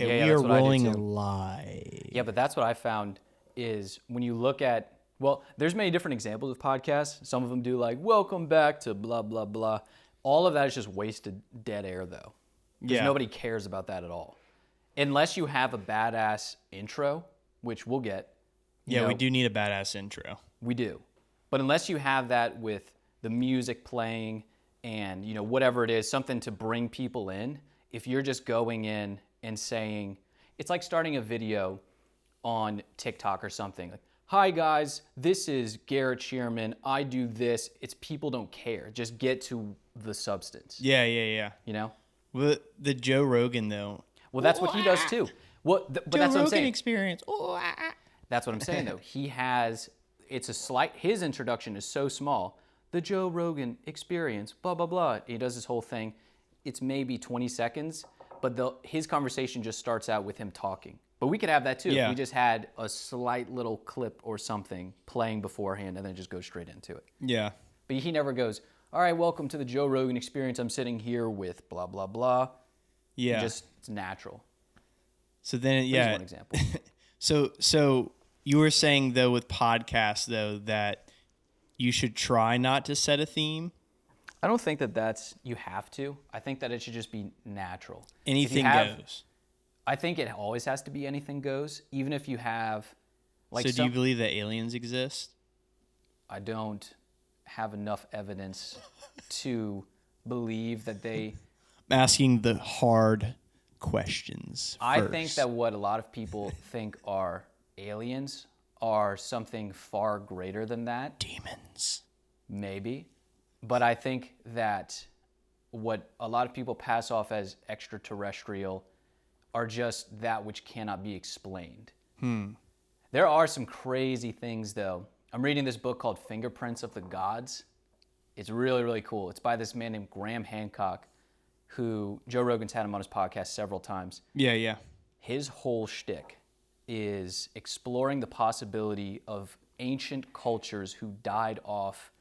Okay, Yeah, we are that's what I do rolling too. live. Yeah, but that's what I found is when you look at, well, there's many different examples of podcasts. Some of them do like, welcome back to blah, blah, blah. All of that is just wasted dead air, though. Because Yeah. nobody cares about that at all. Unless you have a badass intro, which we'll get. You Yeah, we know, do need a badass intro. We do. But unless you have that with the music playing and, whatever it is, something to bring people in, if you're just going in and saying, it's like starting a video on TikTok or something. Like, hi guys, this is Garrett Shearman. I do this. It's people don't care. Just get to the substance. Yeah. You know? Well, the Joe Rogan, though. Well, that's what he does too. But Joe that's what I'm Rogan saying. experience. That's what I'm saying, though. His introduction is so small. The Joe Rogan experience, blah, blah, blah. He does this whole thing. It's maybe 20 seconds, but his conversation just starts out with him talking. But we could have that too. Yeah. If we just had a slight little clip or something playing beforehand and then just go straight into it. Yeah. But he never goes, all right, welcome to the Joe Rogan experience. I'm sitting here with blah, blah, blah. Yeah. It's natural. So then, Here's yeah. one example. So you were saying, though, with podcasts, though, that you should try not to set a theme. I don't think you have to. I think that it should just be natural. Anything goes. I think it always has to be anything goes, even if you have, So do you believe that aliens exist? I don't have enough evidence to believe that they. I'm asking the hard questions I first. think that what a lot of people think are aliens are something far greater than that. Demons. Maybe. But I think that what a lot of people pass off as extraterrestrial are just that which cannot be explained. There are some crazy things, though. I'm reading this book called Fingerprints of the Gods. It's really, really cool. It's by this man named Graham Hancock, who Joe Rogan's had him on his podcast several times. Yeah. His whole shtick is exploring the possibility of ancient cultures who died off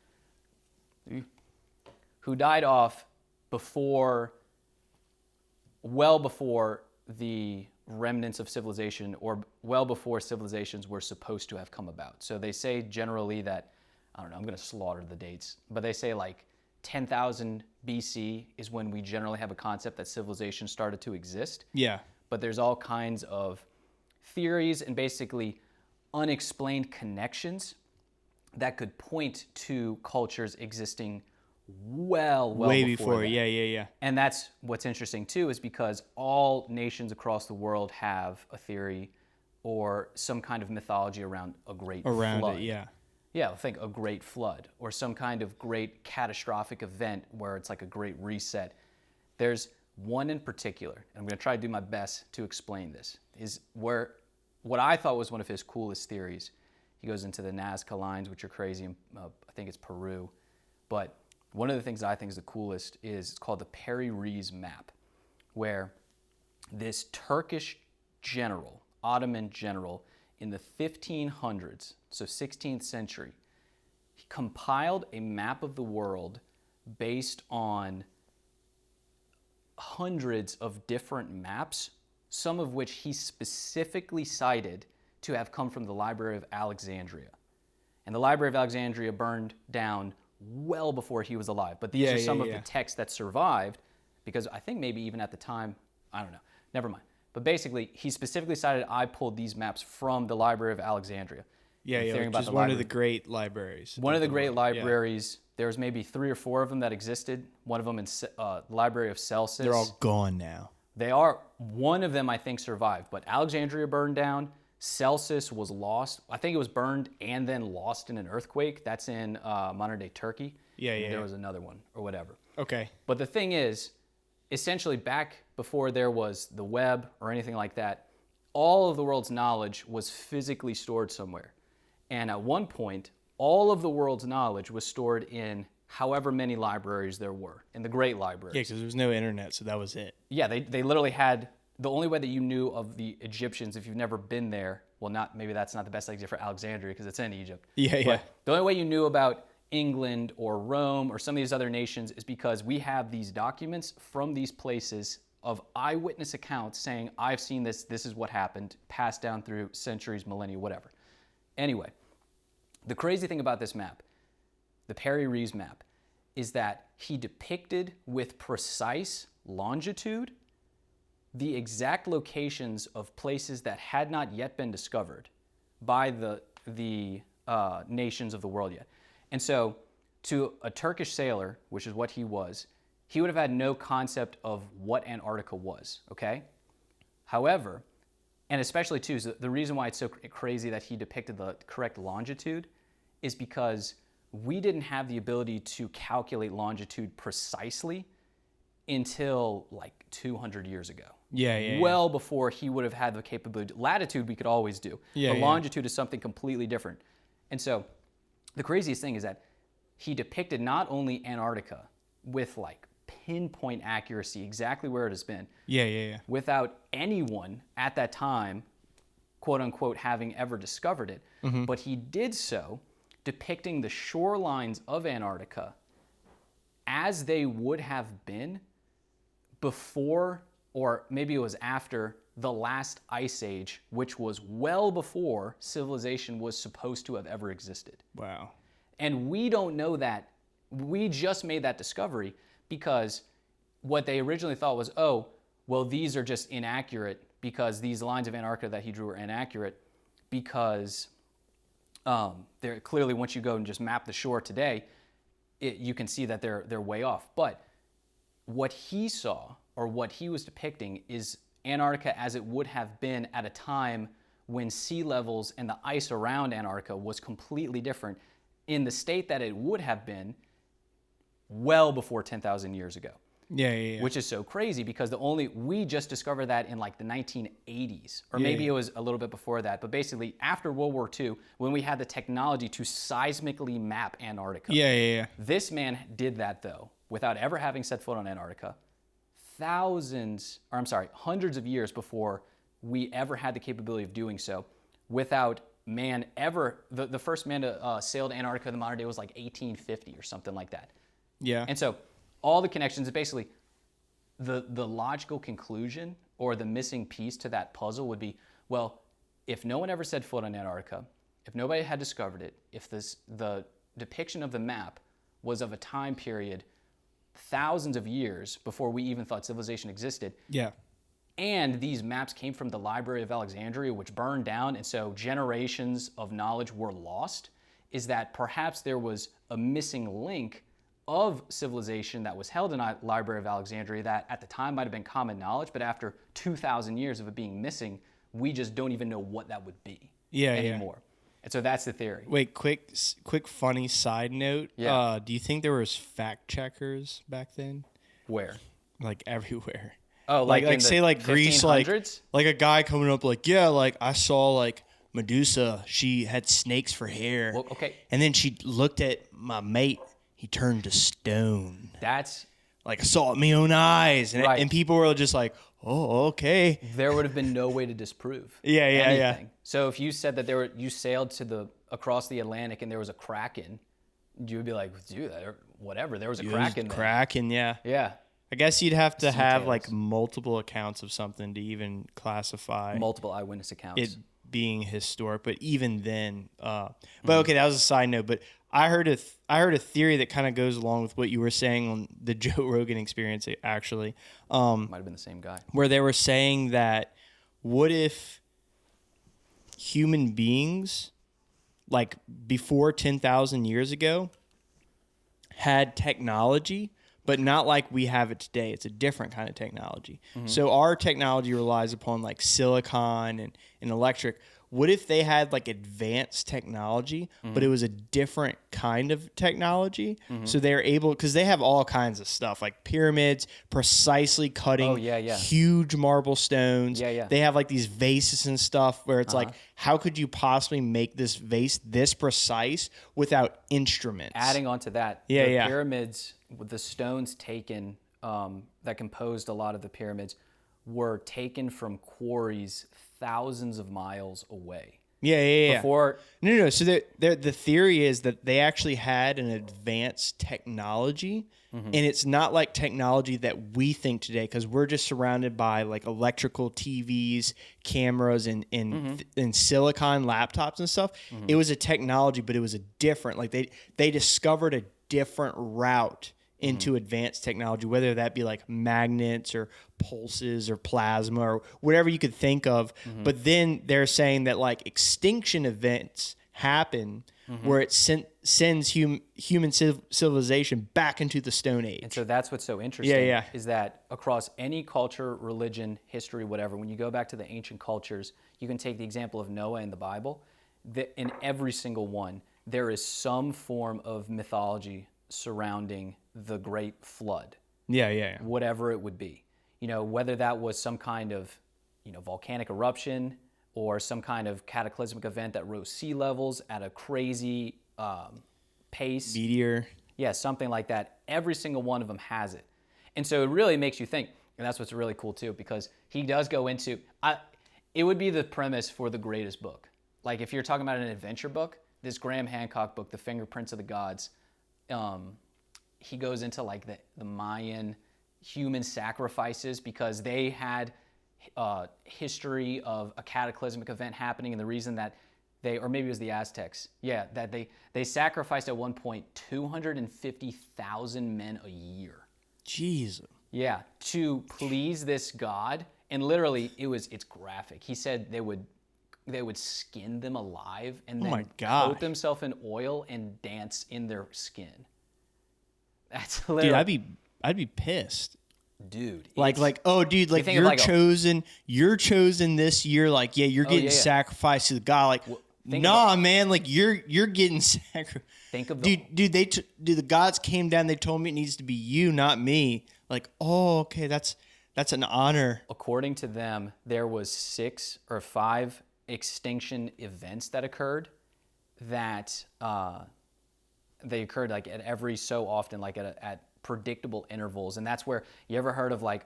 well before the remnants of civilization, or well before civilizations were supposed to have come about. So they say generally that, I don't know, I'm going to slaughter the dates, but they say like 10,000 BC is when we generally have a concept that civilization started to exist. Yeah. But there's all kinds of theories and basically unexplained connections that could point to cultures existing well Way before before. that. Yeah. And that's what's interesting too, is because all nations across the world have a theory or some kind of mythology around a great flood. It, yeah. Yeah, think a great flood or some kind of great catastrophic event where it's like a great reset. There's one in particular, and I'm going to try to do my best to explain this, is where what I thought was one of his coolest theories. He goes into the Nazca lines, which are crazy. I think it's Peru. But one of the things I think is the coolest is it's called the Peri-Reis map, where this Turkish general, Ottoman general, in the 1500s, so 16th century, he compiled a map of the world based on hundreds of different maps, some of which he specifically cited to have come from the Library of Alexandria. And the Library of Alexandria burned down well before he was alive. But these are some of the texts that survived, because I think maybe even at the time, I don't know, never mind. But basically, he specifically cited, I pulled these maps from the Library of Alexandria. Yeah, which is one of the great libraries. One of the great libraries. There's maybe 3 or 4 of them that existed. One of them in the Library of Celsus. They're all gone now. They are. One of them, I think, survived. But Alexandria burned down. Celsus was lost. I think it was burned and then lost in an earthquake. That's in modern-day Turkey. Yeah. There was another one or whatever. Okay. But the thing is, essentially back before there was the web or anything like that, all of the world's knowledge was physically stored somewhere. And at one point, all of the world's knowledge was stored in however many libraries there were, in the great libraries. Yeah, because there was no internet, so that was it. Yeah, they literally had, the only way that you knew of the Egyptians, if you've never been there, well, maybe that's not the best idea for Alexandria because it's in Egypt. Yeah. But the only way you knew about England or Rome or some of these other nations is because we have these documents from these places of eyewitness accounts saying, I've seen this, this is what happened, passed down through centuries, millennia, whatever. Anyway, the crazy thing about this map, the Parry-Reeves map, is that he depicted with precise longitude the exact locations of places that had not yet been discovered by the nations of the world yet. And so to a Turkish sailor, which is what he was, he would have had no concept of what Antarctica was, okay? However, and especially too, so the reason why it's so crazy that he depicted the correct longitude is because we didn't have the ability to calculate longitude precisely until like 200 years ago. Yeah. Well before he would have had the capability. Latitude we could always do. But longitude is something completely different. And so the craziest thing is that he depicted not only Antarctica with like pinpoint accuracy, exactly where it has been. Yeah. Without anyone at that time, quote unquote, having ever discovered it. But he did so depicting the shorelines of Antarctica as they would have been before, or maybe it was after, the last ice age, which was well before civilization was supposed to have ever existed. Wow. And we don't know that. We just made that discovery because what they originally thought was, oh, well, these are just inaccurate because these lines of Antarctica that he drew are inaccurate because they're clearly, once you go and just map the shore today, you can see that they're way off. But what he saw, or what he was depicting, is Antarctica as it would have been at a time when sea levels and the ice around Antarctica was completely different in the state that it would have been well before 10,000 years ago. Yeah. Which is so crazy because we just discovered that in like the 1980s, or maybe it was a little bit before that, but basically after World War II, when we had the technology to seismically map Antarctica. Yeah. This man did that though, without ever having set foot on Antarctica, hundreds of years before we ever had the capability of doing so, without man ever, the first man to sail to Antarctica in the modern day was like 1850 or something like that. Yeah. And so all the connections, basically the logical conclusion or the missing piece to that puzzle would be, well, if no one ever set foot on Antarctica, if nobody had discovered it, if the depiction of the map was of a time period thousands of years before we even thought civilization existed, Yeah. and these maps came from the Library of Alexandria, which burned down, and so generations of knowledge were lost, is that perhaps there was a missing link of civilization that was held in the Library of Alexandria that at the time might have been common knowledge, but after 2,000 years of it being missing, we just don't even know what that would be anymore. And so that's the theory. Wait, quick funny side note. Yeah. Do you think there was fact checkers back then? Where? Like everywhere. Oh, like say like Greece, like 1500s? a guy coming up like, yeah, like I saw like Medusa, she had snakes for hair. Well, okay. And then she looked at my mate, he turned to stone. That's Like I saw it with my own eyes. And, Right. and people were just like, oh, okay. there would have been no way to disprove Yeah. anything. So if you said that you sailed across the Atlantic and there was a kraken, you would be like, dude, whatever. There was a kraken there. Kraken, yeah. Yeah. I guess you'd have to have Details. like multiple accounts of something to even classify Multiple eyewitness accounts. it being historic. But even then, but okay, that was a side note. But I heard a theory that kind of goes along with what you were saying on the Joe Rogan Experience, actually, Might have been the same guy. where they were saying that what if human beings, like before 10,000 years ago, had technology, but not like we have it today. It's a different kind of technology. So our technology relies upon like silicon and electric. What if they had like advanced technology, but it was a different kind of technology? So they're able, because they have all kinds of stuff like pyramids, precisely cutting huge marble stones. They have like these vases and stuff where it's like, how could you possibly make this vase this precise without instruments? Adding on to that, the pyramids, with the stones taken that composed a lot of the pyramids, were taken from quarries thousands of miles away. Yeah. Before, No. So the theory is that they actually had an advanced technology, and it's not like technology that we think today, because we're just surrounded by like electrical TVs, cameras, and silicon laptops and stuff. It was a technology, but it was a different. Like they discovered a different route into advanced technology, whether that be like magnets or pulses or plasma or whatever you could think of. But then they're saying that like extinction events happen where it sends human civilization back into the Stone Age. and so that's what's so interesting Yeah. is that across any culture, religion, history, whatever, when you go back to the ancient cultures, you can take the example of Noah in the Bible. In every single one, there is some form of mythology surrounding the great flood, Yeah. whatever it would be. Whether that was some kind of, volcanic eruption or some kind of cataclysmic event that rose sea levels at a crazy pace. Meteor. Yeah, something like that. Every single one of them has it. And so it really makes you think, and that's what's really cool too, because he does go into, it would be the premise for the greatest book. Like if you're talking about an adventure book, this Graham Hancock book, The Fingerprints of the Gods, he goes into like the Mayan human sacrifices because they had history of a cataclysmic event happening, and the reason that or maybe it was the Aztecs, that they sacrificed at one point 250,000 men a year. Jeez. Yeah, to please this god, and literally it's graphic. He said they would skin them alive and then coat themselves in oil and dance in their skin. That's literally. Dude, I'd be pissed. Dude, like you're chosen this year, like you're getting sacrificed to the god, like man, like you're getting sacrificed. Think of the gods came down, they told me it needs to be you, not me. Like, oh, okay, that's an honor. According to them, there was 6 or 5 extinction events that occurred that they occurred like at every so often, like at predictable intervals. And that's where, you ever heard of like,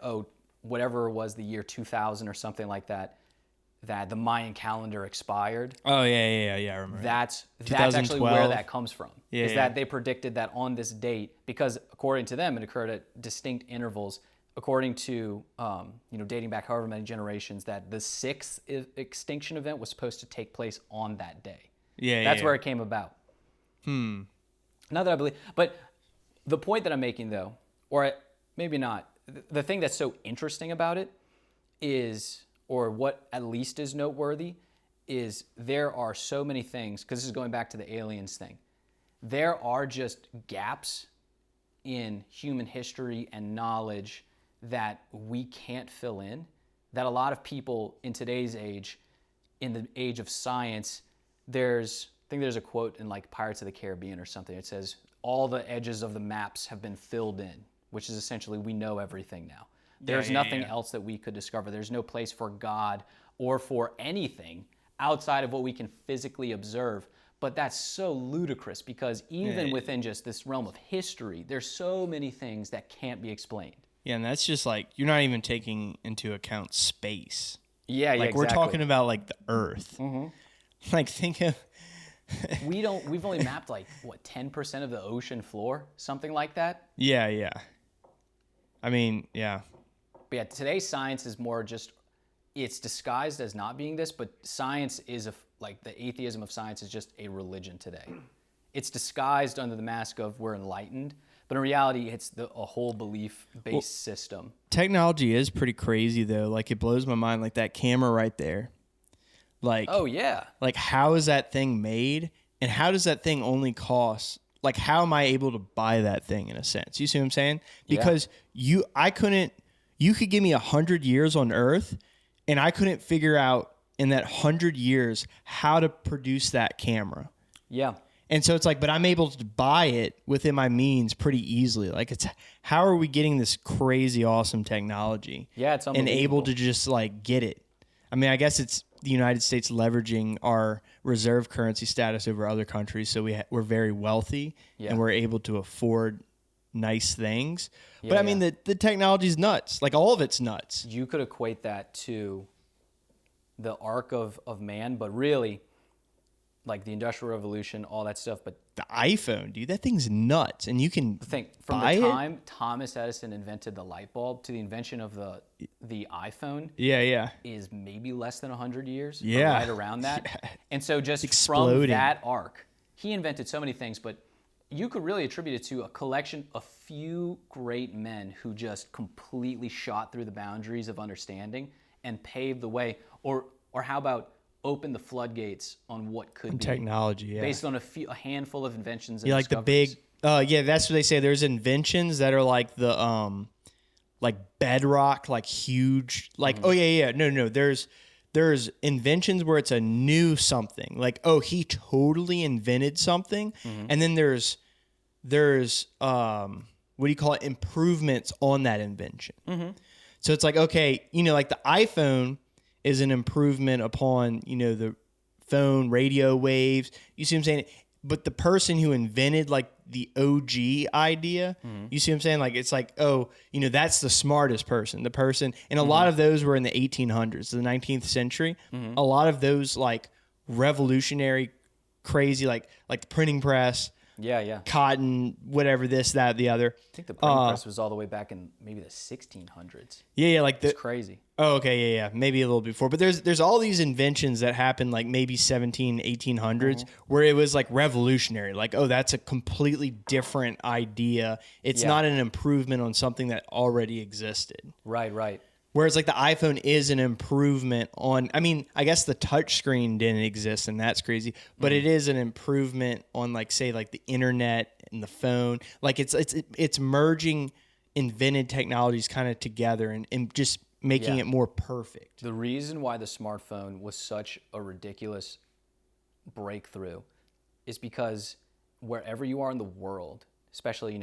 whatever it was, the year 2000 or something like that the Mayan calendar expired? Oh yeah, I remember. That's actually where that comes from. That they predicted that on this date, because according to them, it occurred at distinct intervals, according to dating back however many generations, that the 6th extinction event was supposed to take place on that day. That's where it came about. Not that I believe, but the point that I'm making, though, or maybe not, the thing that's so interesting about it is, or what at least is noteworthy, is there are so many things, because this is going back to the aliens thing, there are just gaps in human history and knowledge that we can't fill in, that a lot of people in today's age, in the age of science, I think there's a quote in like Pirates of the Caribbean or something. It says, all the edges of the maps have been filled in, which is essentially we know everything now. There's nothing else that we could discover. There's no place for God or for anything outside of what we can physically observe. But that's so ludicrous, because even within just this realm of history, there's so many things that can't be explained. Yeah, and that's just like, you're not even taking into account space. Yeah, like exactly. We're talking about like the Earth. Mm-hmm. Like think of we've only mapped like 10% of the ocean floor, something like that. Yeah. I mean, yeah. But yeah, today's science is more just, it's disguised as not being this, but science is like the atheism of science is just a religion today. It's disguised under the mask of we're enlightened, but in reality, it's a whole belief-based system. Technology is pretty crazy though. Like it blows my mind. Like that camera right there. Like, oh yeah. Like how is that thing made, and how does that thing only cost? Like how am I able to buy that thing in a sense? You see what I'm saying? Because you could give me 100 years on Earth, and I couldn't figure out in that 100 years how to produce that camera. Yeah. And so it's like, but I'm able to buy it within my means pretty easily. Like how are we getting this crazy awesome technology? Yeah, it's unbelievable. And able to just like get it. I mean, I guess it's the United States leveraging our reserve currency status over other countries, so we're very wealthy and we're able to afford nice things. But I mean, the technology's nuts. Like all of it's nuts. You could equate that to the arc of man, but really like the Industrial Revolution, all that stuff. But The iPhone, dude, that thing's nuts, and you can think from buy the it? time Thomas Edison invented the light bulb to the invention of the iPhone Yeah. is maybe less than 100 years, or Yeah. right around that. Yeah. And so just from Exploding. that arc, he invented so many things, but you could really attribute it to a collection, a few great men who just completely shot through the boundaries of understanding and paved the way, or how about open the floodgates on what could be Technology, yeah. based on a handful of inventions and Yeah, like the discoveries. big, yeah, that's what they say. There's inventions that are like the, like bedrock, like huge, like, oh yeah. No. There's inventions where it's a new something. Like, oh, he totally invented something. And then there's, what do you call it? Improvements on that invention. So it's like, okay, like the iPhone is an improvement upon, the phone radio waves. You see what I'm saying? But the person who invented like the OG idea, you see what I'm saying? Like, it's like, oh, that's the smartest person. The person, and a lot of those were in the 1800s, the 19th century. A lot of those like revolutionary, crazy, like the printing press, Yeah. cotton, whatever, this, that, the other. I think the printing press was all the way back in maybe the 1600s. Yeah, like the. It's crazy. Oh, okay, yeah, maybe a little before. But there's all these inventions that happened like maybe 1800s where it was like revolutionary. Like, oh, that's a completely different idea. It's not an improvement on something that already existed. Right. Whereas like the iPhone is an improvement on, I mean, I guess the touch screen didn't exist and that's crazy, but it is an improvement on like, say, like the internet and the phone. Like it's merging invented technologies kind of together and just making it more perfect. The reason why the smartphone was such a ridiculous breakthrough is because wherever you are in the world, especially,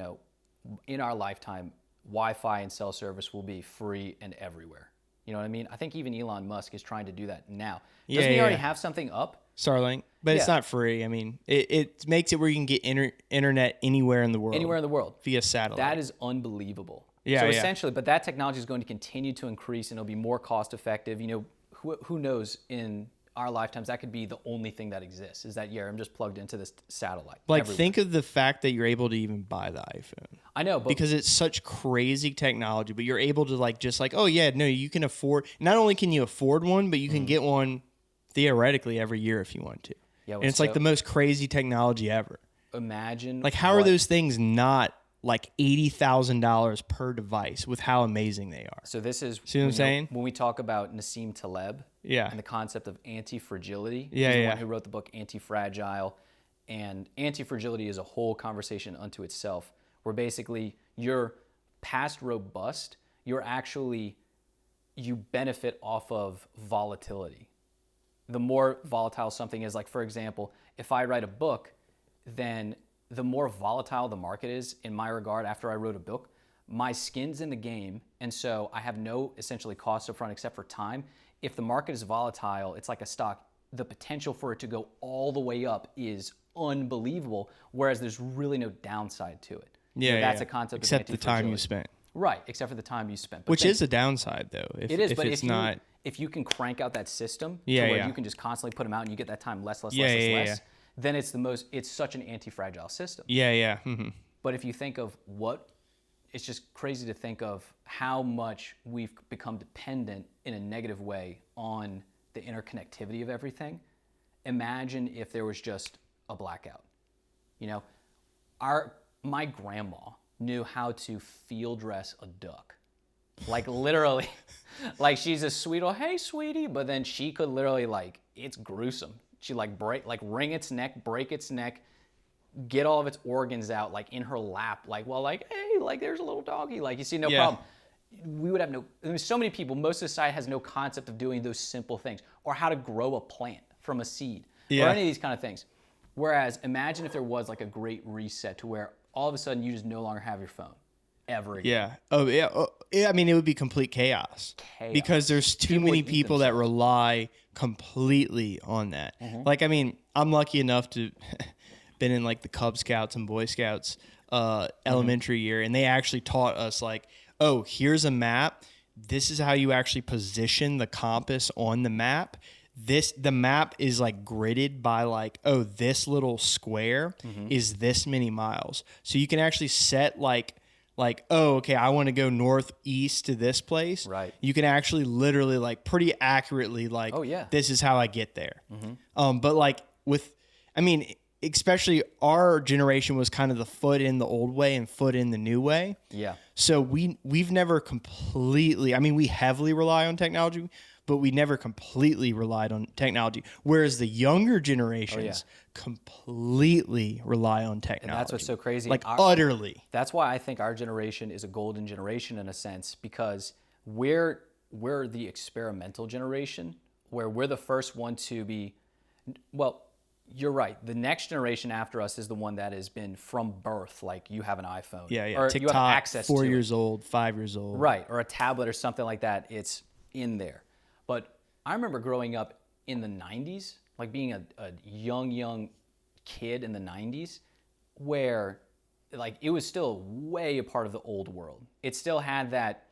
in our lifetime, Wi-Fi and cell service will be free and everywhere. You know what I mean? I think even Elon Musk is trying to do that now. Doesn't he already have something up? Starlink, but it's not free. I mean, it makes it where you can get internet anywhere in the world. Anywhere in the world. Via satellite. That is unbelievable. Yeah, so yeah. essentially, but that technology is going to continue to increase and it'll be more cost effective. Who knows, in our lifetimes, that could be the only thing that exists is that, I'm just plugged into this satellite. Like, everywhere. think of the fact that you're able to even buy the iPhone. I know, but Because it's such crazy technology, but you're able to oh yeah, no, you can afford, not only can you afford one, but you can get one theoretically every year if you want to. Yeah, and it's like the most crazy technology ever. imagine. Like, how are those things not like $80,000 per device with how amazing they are? So this is, See what I'm saying? When we talk about Nassim Taleb, Yeah. and the concept of anti-fragility. Yeah, He's the yeah. one who wrote the book Anti-Fragile, and anti-fragility is a whole conversation unto itself, where basically you're past robust, you benefit off of volatility. The more volatile something is, like for example, if I write a book, then the more volatile the market is in my regard after I wrote a book, my skin's in the game, and so I have no essentially cost up front except for time. If the market is volatile, it's like a stock. The potential for it to go all the way up is unbelievable, whereas there's really no downside to it. Yeah, That's yeah. a concept Except of the time you anti-fragility. spent. Right, except for the time you spent. But Which then- is a downside, though. it is, if but it's if not. if you can crank out that system Yeah, to where yeah. you can just constantly put them out and you get that time less, Yeah. then it's such an anti-fragile system. Yeah. But if you think of it's just crazy to think of how much we've become dependent in a negative way on the interconnectivity of everything. Imagine if there was just a blackout. My grandma knew how to field dress a duck. Like literally, like she's a sweet, hey sweetie, but then she could literally it's gruesome. She wring its neck, break its neck, get all of its organs out in her lap, hey, there's a little doggy, you see, no problem. We would have there's so many people, most of society has no concept of doing those simple things or how to grow a plant from a seed or any of these kind of things. Whereas imagine if there was a great reset to where all of a sudden you just no longer have your phone ever again. Yeah. Oh, yeah. I mean, it would be complete chaos. Because there's too many would eat people that rely completely on that. I mean, I'm lucky enough to been in the Cub Scouts and Boy Scouts elementary year, and they actually taught us oh, here's a map. This is how you actually position the compass on the map. the map is like gridded by like, oh, this little square is this many miles. So you can actually set like, oh, okay, I want to go northeast to this place. Right. You can actually literally like pretty accurately like, Oh, yeah. this is how I get there. But like I mean, especially our generation was kind of the foot in the old way and foot in the new way. Yeah. So we've never completely, I mean, we heavily rely on technology, but we never completely relied on technology. Whereas the younger generations completely rely on technology. And that's what's so crazy. Like utterly. That's why I think our generation is a golden generation in a sense, because we're the experimental generation, where we're the first one to be, well, you're right. The next generation after us is the one that has been from birth, like you have an iPhone. Yeah. Or TikTok, you have access 4 to years old, 5 years old. Right, or a tablet or something like that. It's in there. But I remember growing up in the 90s, like being a young kid in the 90s, where like it was still way a part of the old world. It still had that,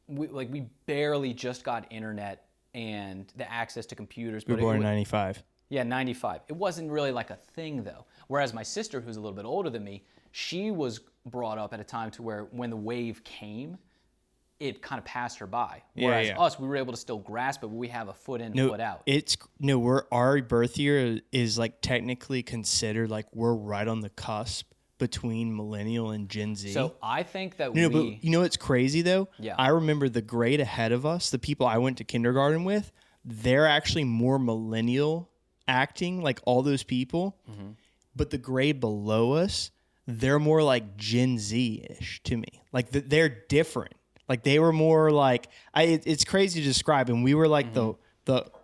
we barely just got internet and the access to computers. We were born in 95. Yeah, 95. It wasn't really like a thing though. Whereas my sister, who's a little bit older than me, she was brought up at a time to where when the wave came, it kind of passed her by. Whereas us, we were able to still grasp it, but we have a foot in, foot out. Our birth year is like technically considered like we're right on the cusp between millennial and Gen Z. So I think that but you know what's crazy though? Yeah. I remember the grade ahead of us, the people I went to kindergarten with, they're actually more millennial acting, like all those people. But the grade below us, they're more like Gen Z-ish to me. Like they're different. Like they were more like, it's crazy to describe. And we were like the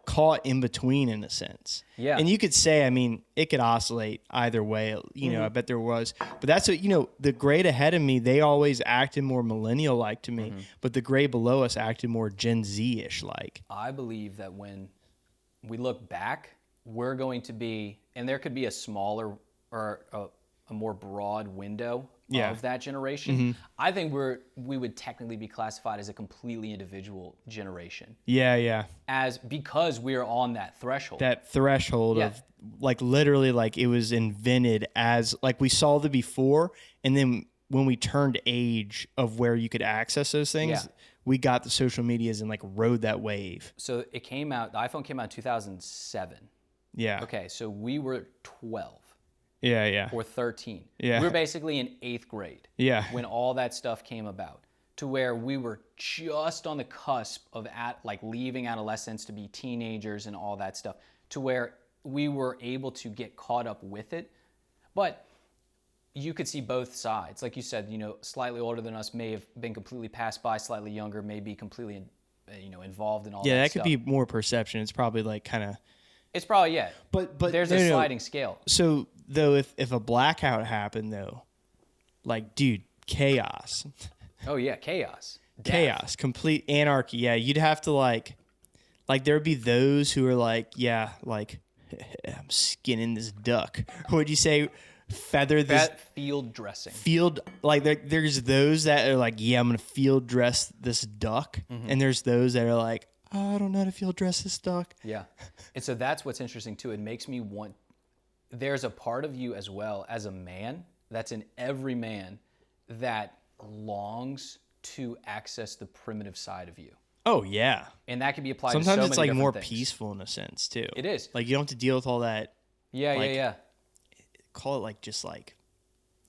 caught in between in a sense. Yeah. And you could say, I mean, it could oscillate either way. You know, I bet there was. But that's what, the grade ahead of me, they always acted more millennial-like to me. But the grade below us acted more Gen Z-ish like. I believe that when we look back, we're going to be, and there could be a smaller or a more broad window of that generation. I think we would technically be classified as a completely individual generation. Yeah. Because we're on that threshold. That threshold of like literally like it was invented as like we saw the before, and then when we turned age of where you could access those things, we got the social medias and like rode that wave. So the iPhone came out in 2007. Yeah. Okay, so we were 12. Yeah. Or 13. Yeah. We were basically in 8th grade. Yeah. When all that stuff came about, to where we were just on the cusp of leaving adolescence to be teenagers and all that stuff, to where we were able to get caught up with it. But you could see both sides. Like you said, slightly older than us may have been completely passed by, slightly younger may be completely involved in all that stuff. Yeah, that could be more perception. It's probably like kind of... It's probably, But there's a sliding scale. So, though, if a blackout happened, though, like, dude, chaos. Oh, yeah, chaos. Chaos, complete anarchy. Yeah, you'd have to, like there would be those who are like, yeah, like, I'm skinning this duck. Or would you say feather this... Field dressing. There's those that are like, yeah, I'm going to field dress this duck. And there's those that are like, I don't know how to field dress this duck. Yeah. And so that's what's interesting too. It makes me want, there's a part of you as well as a man, that's in every man, that longs to access the primitive side of you. Oh, yeah. And that can be applied Sometimes to so many it's like different more things. peaceful in a sense too. It is. Like you don't have to deal with all that. Yeah. Call it like just like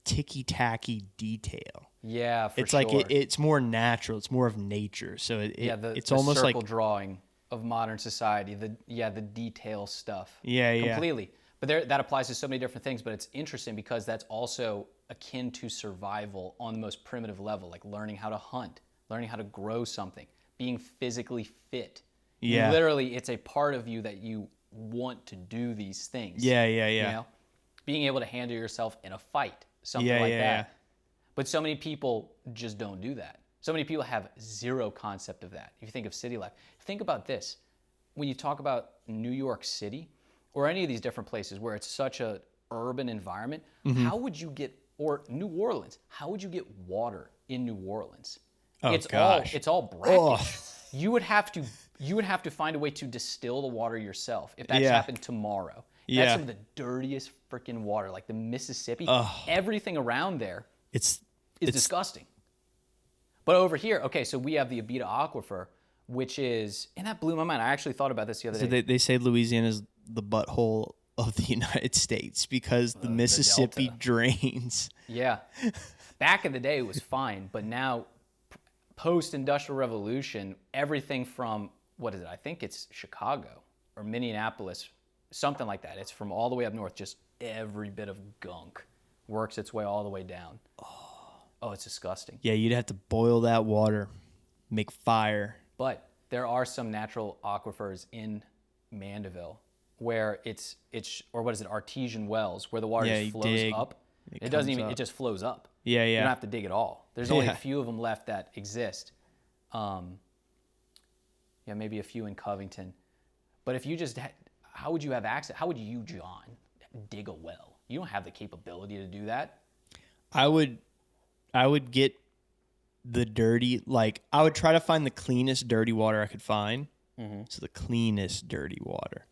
ticky-tacky detail. Yeah, for it's sure. like it's more natural. It's more of nature. So it's almost circle like drawing of modern society. The detail stuff. Yeah. Completely. But that applies to so many different things. But it's interesting because that's also akin to survival on the most primitive level, like learning how to hunt, learning how to grow something, being physically fit. Yeah. Literally, it's a part of you that you want to do these things. Yeah. Being able to handle yourself in a fight, something like that. Yeah. But so many people just don't do that. So many people have zero concept of that. If you think of city life, think about this. When you talk about New York City or any of these different places where it's such a urban environment, how would you get, or New Orleans, how would you get water in New Orleans? Oh, it's gosh. all brackish. You would have to You would have to find a way to distill the water yourself if that Yeah. happened tomorrow. That's Yeah. some of the dirtiest freaking water, like the Mississippi. Everything around there It's is disgusting. But over here, okay, so we have the Abita Aquifer, which is, and that blew my mind. I actually thought about this the other so day. they say Louisiana is the butthole of the United States because the Mississippi Delta. drains. Yeah. Back in the day, it was fine, but now, post-industrial revolution, everything from, what is it? I think it's Chicago or Minneapolis, something like that. It's from all the way up north, just every bit of gunk works its way all the way down. Oh, it's disgusting. Yeah, you'd have to boil that water, make fire. But there are some natural aquifers in Mandeville where it's or what is it, artesian wells, where the water Yeah, just you flows dig, up. it It doesn't comes even, up. it just flows up. Yeah, You yeah. don't have to dig at all. There's only Yeah. a few of them left that exist. Yeah, maybe a few in Covington. But if you just, how would you have access? How would you, John, dig a well? You don't have the capability to do that. I would get the dirty, like I would try to find the cleanest dirty water I could find. So the cleanest dirty water.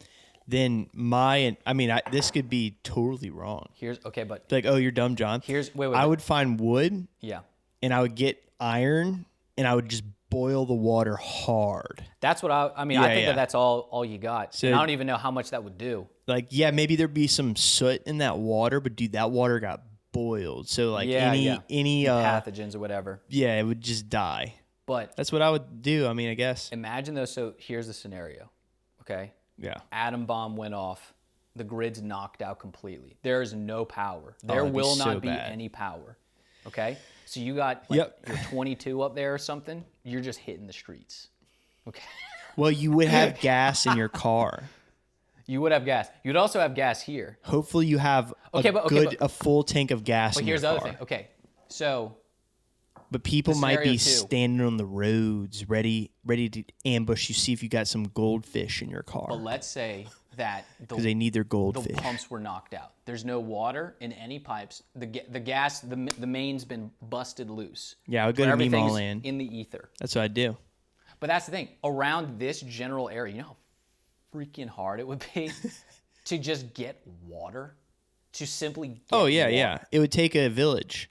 Then this could be totally wrong. Okay, but Like, oh, you're dumb, John. wait, I would find wood yeah. and I would get iron and I would just boil the water hard. That's what I Yeah, think yeah. that's all you got. So- and I don't even know how much that would do. Like, yeah, maybe there'd be some soot in that water, but dude, that water got boiled. So like any Pathogens or whatever. yeah, it would just die. But That's what I would do. I mean, I guess. imagine though, so here's the scenario, okay? Yeah. Atom bomb went off. The grid's knocked out completely. There is no power. There it'd be will so not be bad. any power. Okay? So you got like Yep. you're 22 up there or something. You're just hitting the streets. Okay? Well, you would have gas in your car. You would have gas. You'd also have gas here. Hopefully, you have a full tank of gas But in here's your the car. other thing. Okay. So But people might scenario be two. standing on the roads, ready to ambush you, see if you got some goldfish in your car but let's say that because they need their the goldfish. pumps were knocked out. There's no water in any pipes. The gas, the main's been busted loose. Yeah, I would go to Everything's Meemaw Land. in the ether. That's what I do. But that's the thing. Around this general area, you know how freaking hard it would be to just get water? To simply get Oh yeah, water. yeah. It would take a village.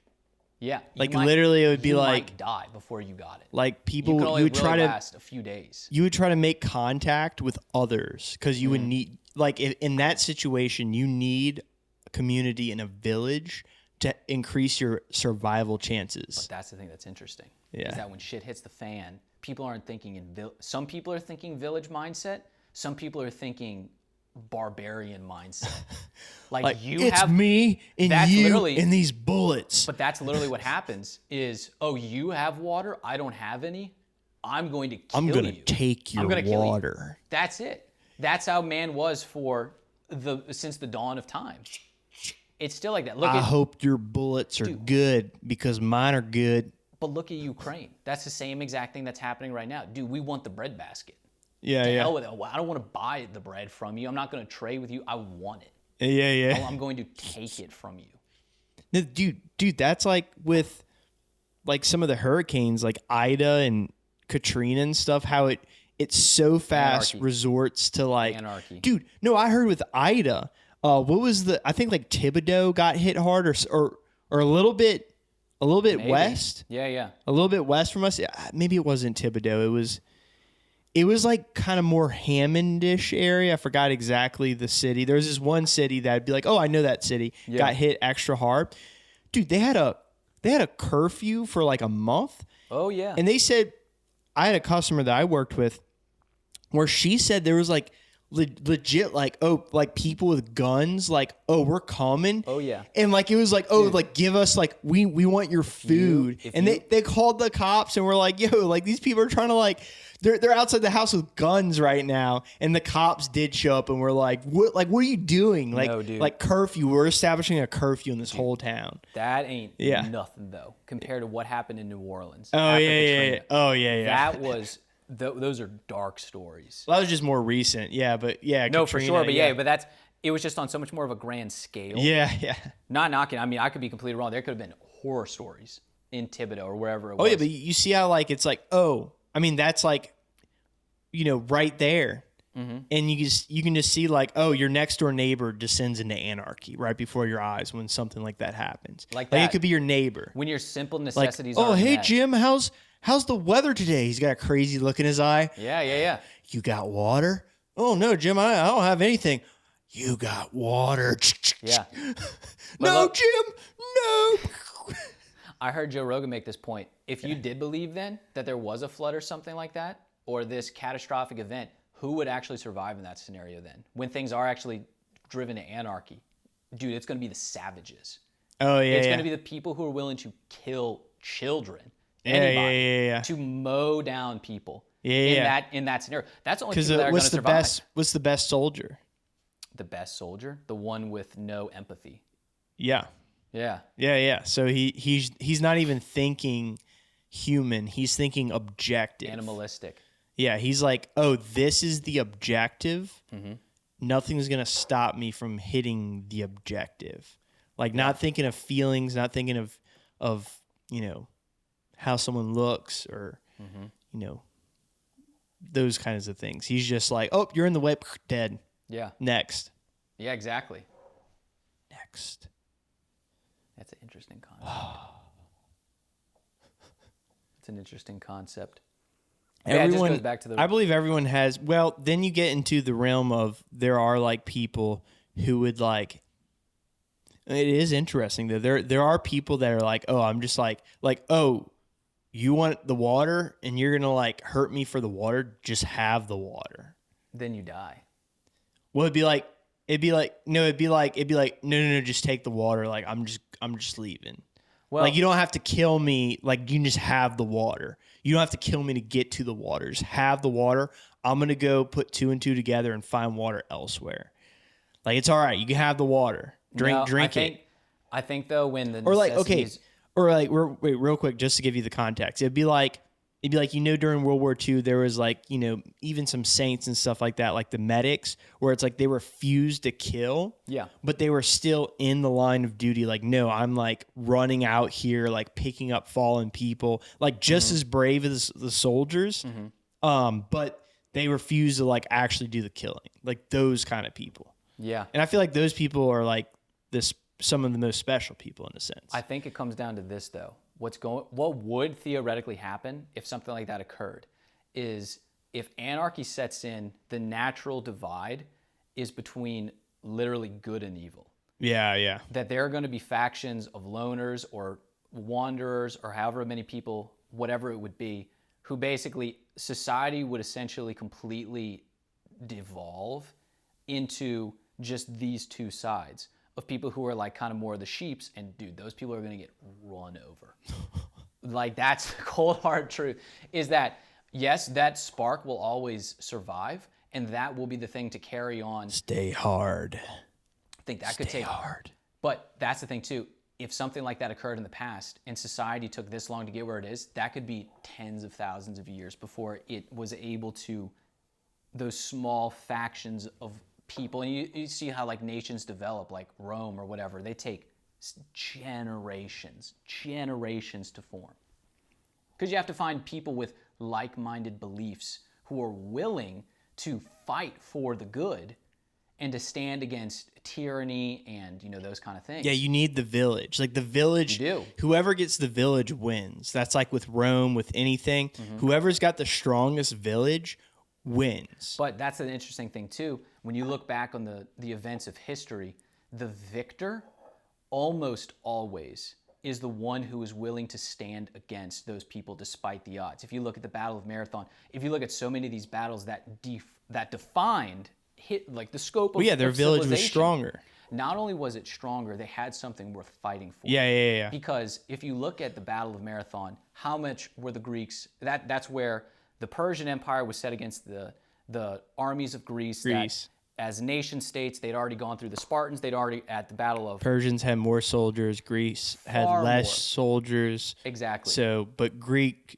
Yeah. Like, literally, it would be you like- might die before you got it. Like people, You can only would really try to last a few days. you would try to make contact with others because you would need like in that situation you need a community and a village to increase your survival chances. That's the thing that's interesting. Yeah. Is that when shit hits the fan, people aren't thinking some people are thinking village mindset. Some people are thinking barbarian mindset. Like you it's have me and that's you literally- and these bullets. But that's literally what happens is, oh, you have water, I don't have any. I'm going to kill I'm you. gonna take your gonna kill you. water. That's it. That's how man was since the dawn of time. It's still like that. I hope your bullets are good because mine are good. But look at Ukraine. That's the same exact thing that's happening right now. Dude, we want the breadbasket. Yeah, The yeah. hell with it. I don't want to buy the bread from you. I'm not going to trade with you. I want it. Yeah, yeah. I'm going to take it from you. No, dude, that's like with like some of the hurricanes, like Ida and Katrina and stuff. How it so fast Anarchy. resorts to like Anarchy. Dude, no, I heard with Ida. What was I think like Thibodeau got hit hard or a little bit Maybe. west, Yeah, yeah. a little bit west from us. Yeah, maybe it wasn't Thibodeau. It was like kind of more Hammondish area. I forgot exactly the city. There was this one city that'd be like, oh, I know that city. Yeah. Got hit extra hard. Dude, they had a curfew for like a month. Oh, yeah. And they said, I had a customer that I worked with where she said there was like legit like, oh, like people with guns, like, oh, we're coming. Oh, yeah. And like, it was like, oh, like give us like, we want your food. They called the cops and were like, yo, like these people are trying to like, they're outside the house with guns right now. And the cops did show up and were like, what are you doing? Like, No, dude. like curfew. We're establishing a curfew in this whole town. That ain't Yeah. nothing, though, compared to what happened in New Orleans. Oh, after yeah, yeah, Katrina. yeah. Oh, yeah, yeah. That was, those are dark stories. Well, that was just more recent. Yeah, but yeah. No, for Katrina, sure. But yeah, but it was just on so much more of a grand scale. Yeah, yeah. Not knocking. I mean, I could be completely wrong. There could have been horror stories in Thibodeau or wherever it Oh was. yeah, but you see how like it's like, oh, I mean that's like right there. And you can just see like, oh, your next door neighbor descends into anarchy right before your eyes when something like that happens. Like it that. could be your neighbor. When your simple Like, necessities oh, aren't hey met. Jim, how's the weather today? He's got a crazy look in his eye. Yeah. You got water? Oh no, Jim, I don't have anything. You got water. Yeah. No, look- Jim, no. I heard Joe Rogan make this point. If you did believe then that there was a flood or something like that, or this catastrophic event, who would actually survive in that scenario then? When things are actually driven to anarchy? Dude, it's going to be the savages. Oh yeah, It's yeah. going to be the people who are willing to kill children, Yeah, anybody, yeah. to mow down people. Yeah. In that scenario. That's the only Because people that are going to what's the survive. what's the best soldier? The best soldier? The one with no empathy. Yeah. Yeah. So he's not even thinking human. He's thinking objective. Animalistic. Yeah, he's like, oh, this is the objective. Mm-hmm. Nothing's gonna stop me from hitting the objective. Like not thinking of feelings, not thinking of how someone looks or those kinds of things. He's just like, oh, you're in the way, dead. Yeah. Next. Yeah, exactly. Next. That's an interesting concept. It's an interesting concept. Yeah, it just goes back to the. I believe everyone has. Well, then you get into the realm of there are like people who would like. It is interesting that there are people that are like, oh, I'm just like oh, you want the water and you're gonna like hurt me for the water. Just have the water. Then you die. Well, it'd be like no, just take the water. Like I'm just leaving. Well, Like you don't have to kill me. Like you can just have the water. You don't have to kill me to get to the water. Just have the water. I'm gonna go put 2 and 2 together and find water elsewhere. Like it's all right. You can have the water. Drink it. I think though when the Or like okay, necessities- or like wait, real quick, just to give you the context. It'd be like during World War II there was like even some saints and stuff like that, like the medics, where it's like they refused to kill. Yeah. But they were still in the line of duty. Like, no, I'm like running out here, like picking up fallen people, like just as brave as the soldiers. But they refuse to like actually do the killing, like those kind of people. Yeah. And I feel like those people are like some of the most special people in a sense. I think it comes down to this though. What would theoretically happen if something like that occurred is if anarchy sets in, the natural divide is between literally good and evil. Yeah. That there are going to be factions of loners or wanderers or however many people, whatever it would be, who basically society would essentially completely devolve into just these two sides of people who are like kind of more of the sheeps, and dude, those people are going to get run over. Like that's the cold hard truth is that yes, that spark will always survive and that will be the thing to carry on. Stay hard. I think that could take hard. But that's the thing too. If something like that occurred in the past and society took this long to get where it is, that could be tens of thousands of years before it was able to, those small factions of people. And you see how like nations develop, like Rome or whatever, they take generations to form. Because you have to find people with like-minded beliefs who are willing to fight for the good and to stand against tyranny and those kind of things. Yeah, you need the village. Like the village, You do. whoever gets the village wins. That's like with Rome, with anything. Whoever's got the strongest village wins. But that's an interesting thing too. When you look back on the events of history, the victor almost always is the one who is willing to stand against those people despite the odds. If you look at the Battle of Marathon, if you look at so many of these battles that defined like the scope of Well, yeah, their of village was civilization, stronger. Not only was it stronger, they had something worth fighting for. Yeah. Because if you look at the Battle of Marathon, how much were the Greeks? That's where the Persian Empire was set against the armies of Greece. That, as nation states, they'd already gone through the Spartans. They'd already at the Battle of Persians had more soldiers. Greece had Far less more. soldiers. Exactly. So, but Greek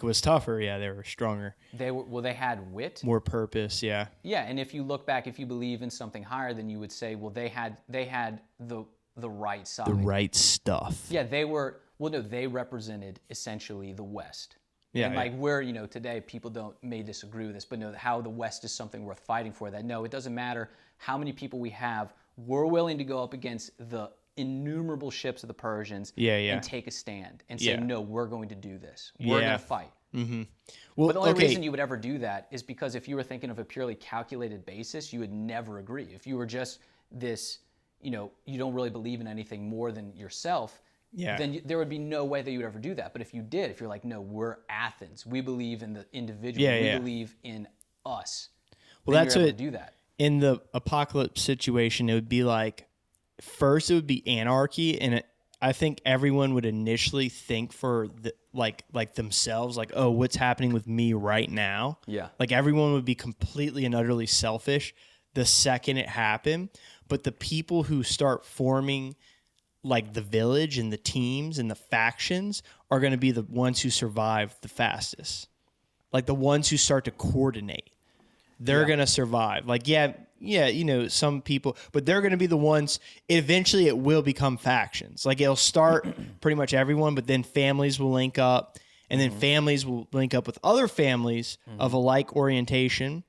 was tougher. Yeah, they were stronger. They had wit. More purpose. Yeah. Yeah, and if you look back, if you believe in something higher, then you would say, well, they had the right side. The right stuff. Yeah, they represented essentially the West. Yeah, And yeah. like we're, today people may disagree with this, but know how the West is something worth fighting for. That no, it doesn't matter how many people we have. We're willing to go up against the innumerable ships of the Persians Yeah, yeah. and take a stand and say, Yeah. no, we're going to do this. We're Yeah. going to fight. Well, But the only okay. reason you would ever do that is because if you were thinking of a purely calculated basis, you would never agree. If you were just this, you don't really believe in anything more than yourself, Yeah. then there would be no way that you would ever do that. But if you did, if you're like, no, we're Athens, we believe in the individual, Yeah, we yeah. believe in us, Well, then that's you're able what to do that. in the apocalypse situation, it would be like first it would be anarchy, and I think everyone would initially think for the like themselves, like, oh, what's happening with me right now? Yeah. Like everyone would be completely and utterly selfish the second it happened. But the people who start forming like the village and the teams and the factions are going to be the ones who survive the fastest. Like the ones who start to coordinate. They're going to survive. Like, yeah, some people, but they're going to be the ones, eventually it will become factions. Like it'll start pretty much everyone, but then families will link up, and then families will link up with other families of a like orientation.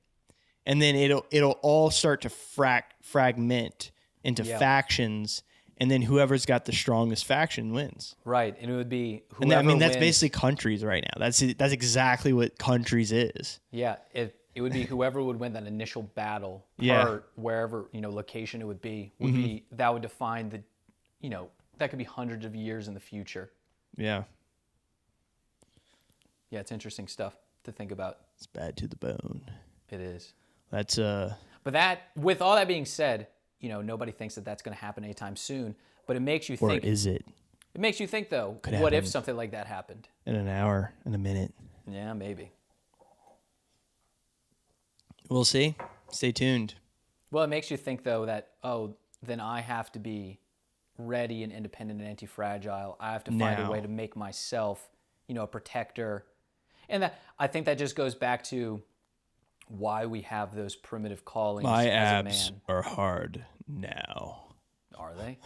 And then it'll all start to fragment into factions, and then whoever's got the strongest faction wins. Right. And it would be And whoever that's wins, basically countries right now. That's exactly what countries is. Yeah, it would be whoever would win that initial battle Yeah. per wherever, location it would be that would define the, that could be hundreds of years in the future. Yeah, Yeah, it's interesting stuff to think about. it's bad to the bone. It is. That's But with all that being said, nobody thinks that that's going to happen anytime soon, but it makes you or think. is it It makes you think though, Could what if happen. something like that happened? in an hour, in a minute? Yeah, maybe. We'll see. Stay tuned. Well, it makes you think though that, then I have to be ready and independent and anti-fragile. I have to find a Now. way to make myself, a protector. And I think that just goes back to why we have those primitive callings My as abs a man. are hard now. Are they?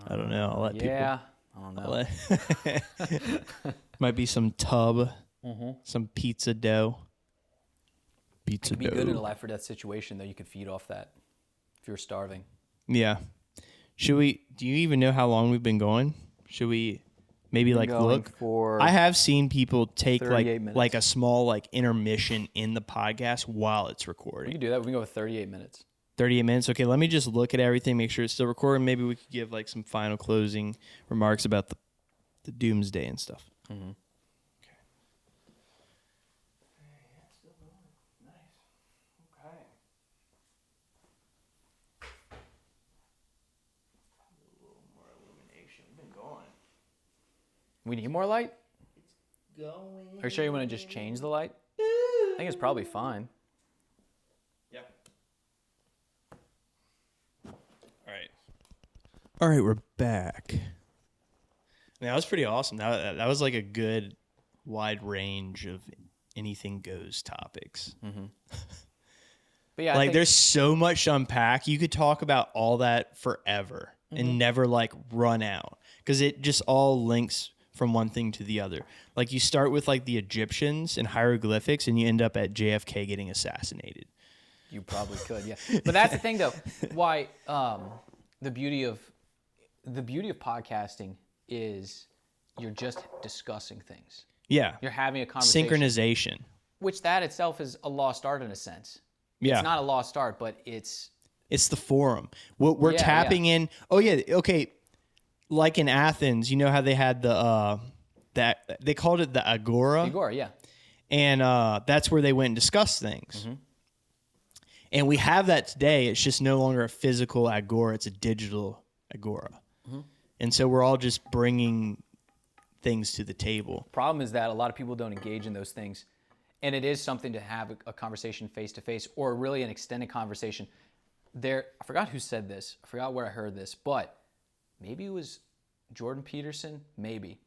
I don't know. I'll let Yeah. I don't know. people. Might be some tub, some pizza dough. Pizza It'd be dough. good in a life or death situation though. You could feed off that if you're starving. Yeah. Should we? Do you even know how long we've been going? Should we maybe like Going look? for I have seen people take 38 minutes. like a small like intermission in the podcast while it's We recording. can do that. We can go with 38 minutes. 38 minutes. Okay, let me just look at everything, make sure it's still recording. Maybe we could give like some final closing remarks about the doomsday and stuff. Mm-hmm. Okay. Nice. Okay. A little more illumination. We've been going. We need more light? Going. Are you sure you want to just change the light? I think it's probably fine. Yep. All right, we're back. That was pretty awesome. That was like a good wide range of anything goes topics. But yeah, I Like think, there's so much to unpack. You could talk about all that forever and never like run out because it just all links from one thing to the other. Like you start with like the Egyptians and hieroglyphics and you end up at JFK getting assassinated. you probably could, yeah. But that's the thing, though. Why the beauty of podcasting is you're just discussing things. Yeah. You're having a conversation, Synchronization. which that itself is a lost art in a sense. Yeah. It's not a lost art, but it's It's the forum. What we're Yeah, tapping in. Oh yeah, okay. Like in Athens, you know how they had the that they called it the agora, Igor, yeah. and that's where they went and discussed things. And we have that today. It's just no longer a physical agora; it's a digital agora. And so we're all just bringing things to the table. Problem is that a lot of people don't engage in those things. And it is something to have a conversation face to face or really an extended conversation. I forgot who said this. I forgot where I heard this, but maybe it was Jordan Peterson, maybe.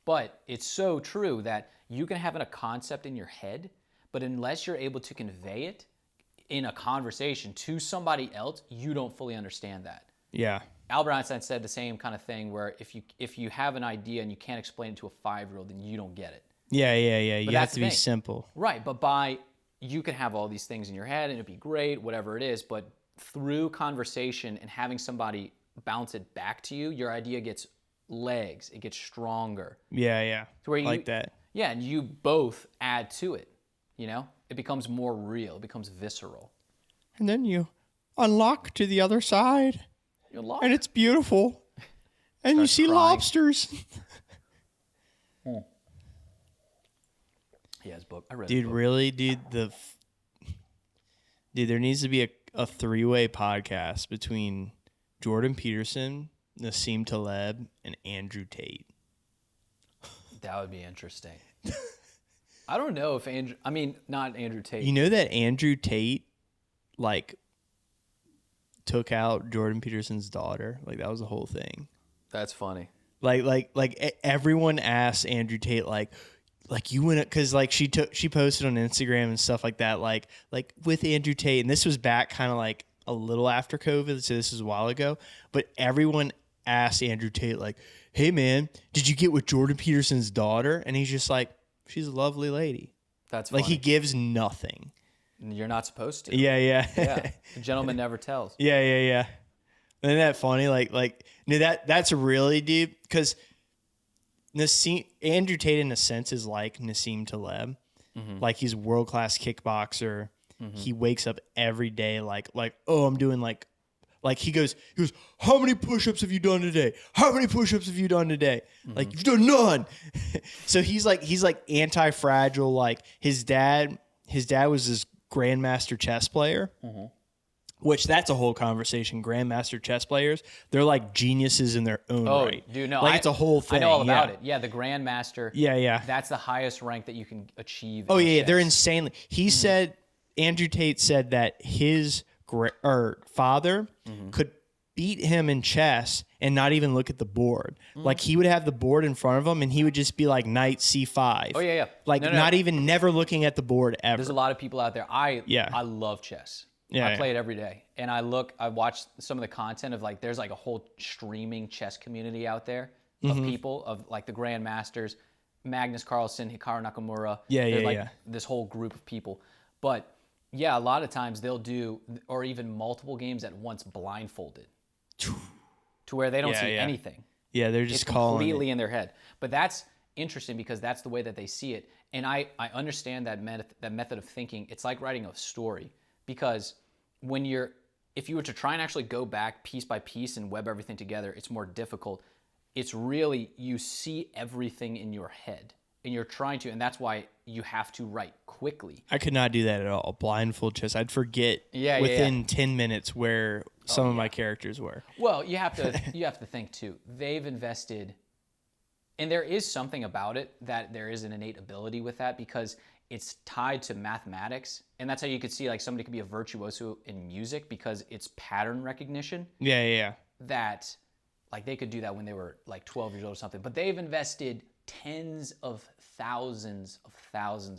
But it's so true that you can have a concept in your head, but unless you're able to convey it in a conversation to somebody else, you don't fully understand that. Yeah. Albert Einstein said the same kind of thing where if you have an idea and you can't explain it to a 5-year-old, then you don't get it. Yeah. You have that's to the be thing. simple. Right, but you can have all these things in your head and it'd be great, whatever it is, but through conversation and having somebody bounce it back to you, your idea gets legs, it gets stronger. Yeah. To where you, like that. Yeah, and you both add to it, you know? It becomes more real, it becomes visceral. And then you unlock to the other side, You unlock. and it's beautiful. And you see crying. lobsters. Yeah, his book. I read Dude, his book. really, dude, dude, there needs to be a 3-way podcast between Jordan Peterson, Nassim Taleb, and Andrew Tate. That would be interesting. I don't know if not Andrew Tate. You know that Andrew Tate, like, took out Jordan Peterson's daughter? Like, that was the whole thing. That's funny. Like everyone asked Andrew Tate, like you went, because like she posted on Instagram and stuff like that, like with Andrew Tate, and this was back kind of like a little after COVID, so this is a while ago, but everyone asked Andrew Tate, like, hey man, did you get with Jordan Peterson's daughter? And he's just like, she's a lovely lady. That's funny. Like, he gives nothing. You're not supposed to. Yeah. Yeah. The gentleman never tells. Yeah. Isn't that funny? No, that's really deep, because Andrew Tate in a sense is like Nassim Taleb. Mm-hmm. Like, he's a world-class kickboxer. Mm-hmm. He wakes up every day like, oh, I'm doing like he goes, how many push-ups have you done today? How many push-ups have you done today? Mm-hmm. Like, you've done none. So he's like anti-fragile. Like, his dad was this grandmaster chess player. Mm-hmm. Which, that's a whole conversation. Grandmaster chess players, they're like geniuses in their own right. Dude, no, like, it's a whole thing. I know all about it. Yeah, the Grandmaster. Yeah. That's the highest rank that you can achieve. Oh, yeah, chess. they're insanely. He said, Andrew Tate said that his father could beat him in chess and not even look at the board. Like, he would have the board in front of him and he would just be like, knight C5. Oh, yeah. Like, even never looking at the board ever. There's a lot of people out there. I love chess. Yeah, I play it every day. And I watch some of the content of, like, there's like a whole streaming chess community out there of people, of like the Grandmasters, Magnus Carlsen, Hikaru Nakamura. Yeah. This whole group of people. But yeah, a lot of times they'll do, or even multiple games at once blindfolded to where they don't see anything. Yeah, they're just calling completely in their head. But that's interesting because that's the way that they see it. And I understand that method of thinking. It's like writing a story, because if you were to try and actually go back piece by piece and web everything together, it's more difficult. It's really, you see everything in your head and you're trying to, and that's why you have to write quickly. I could not do that at all. Blindfold chess. I'd forget within 10 minutes where some of my characters were. Well, you have to think too. They've invested, and there is something about it that there is an innate ability with that, because it's tied to mathematics, and that's how you could see, like, somebody could be a virtuoso in music because it's pattern recognition. Yeah. That, like, they could do that when they were like 12 years old or something, but they've invested tens of thousands